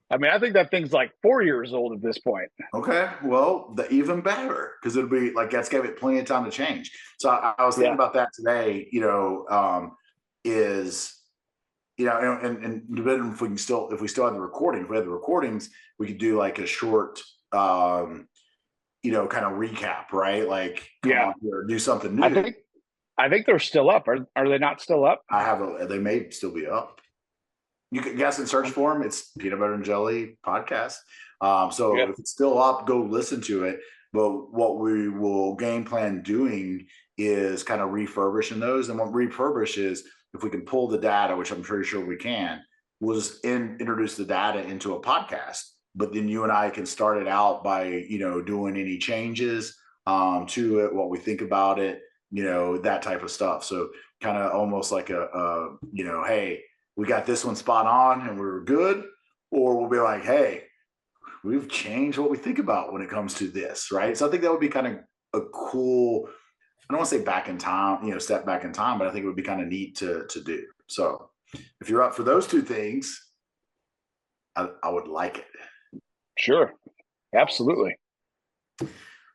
I mean, I think that thing's like 4 years old at this point. Okay, well, even better, because it'll be like, that's gonna be plenty of time to change. So I was thinking about that today. And depending if we still have the recording, if we had the recordings, we could do like a short, kind of recap, right? Like, do something new. I think they're still up. Are they not still up? They may still be up. You can guess and search for them. It's Peanut Butter and Jelly Podcast. If it's still up, go listen to it. But what we will game plan doing is kind of refurbishing those. And what refurbish is, if we can pull the data, which I'm pretty sure we can, we'll just introduce the data into a podcast. But then you and I can start it out by, doing any changes to it, what we think about it, that type of stuff. So kind of almost like hey, we got this one spot on and we're good. Or we'll be like, hey, we've changed what we think about when it comes to this, right? So I think that would be kind of a cool, I don't want to say back in time, step back in time, but I think it would be kind of neat to do. So if you're up for those two things, I would like it. Sure. Absolutely.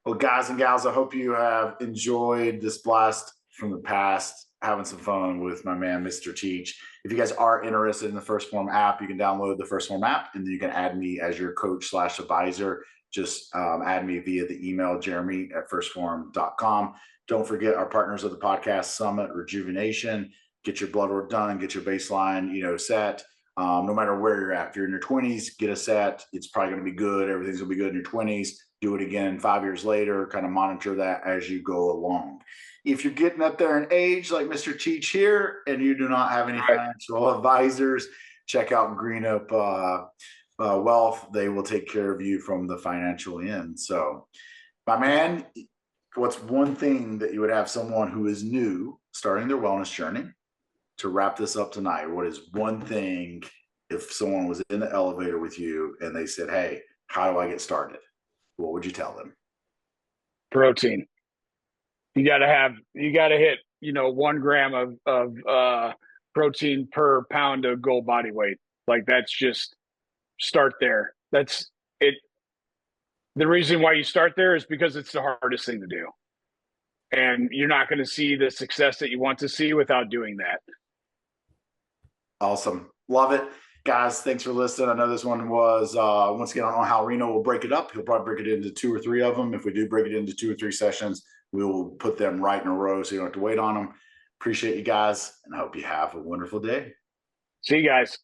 Well, guys and gals, I hope you have enjoyed this blast from the past, having some fun with my man, Mr. Teach. If you guys are interested in the First Form app, you can download the First Form app, and then you can add me as your coach/advisor. Just add me via the email, jeremy@firstform.com. Don't forget our partners of the podcast summit, Rejuvenation. Get your blood work done, get your baseline, set. No matter where you're at. If you're in your 20s, get a set. It's probably going to be good. Everything's going to be good in your 20s. Do it again 5 years later. Kind of monitor that as you go along. If you're getting up there in age, like Mr. Teach here, and you do not have any financial advisors, check out GreenUp Wealth. They will take care of you from the financial end. So, my man, what's one thing that you would have someone who is new starting their wellness journey to wrap this up tonight? What is one thing, if someone was in the elevator with you and they said, hey, how do I get started? What would you tell them? Protein. You got to hit, 1 gram of protein per pound of goal body weight. Like, that's just start there. That's it. The reason why you start there is because it's the hardest thing to do. And you're not going to see the success that you want to see without doing that. Awesome. Love it. Guys, thanks for listening. I know this one was, once again, I don't know how Reno will break it up. He'll probably break it into 2 or 3 of them. If we do break it into 2 or 3 sessions, we will put them right in a row so you don't have to wait on them. Appreciate you guys, and I hope you have a wonderful day. See you guys.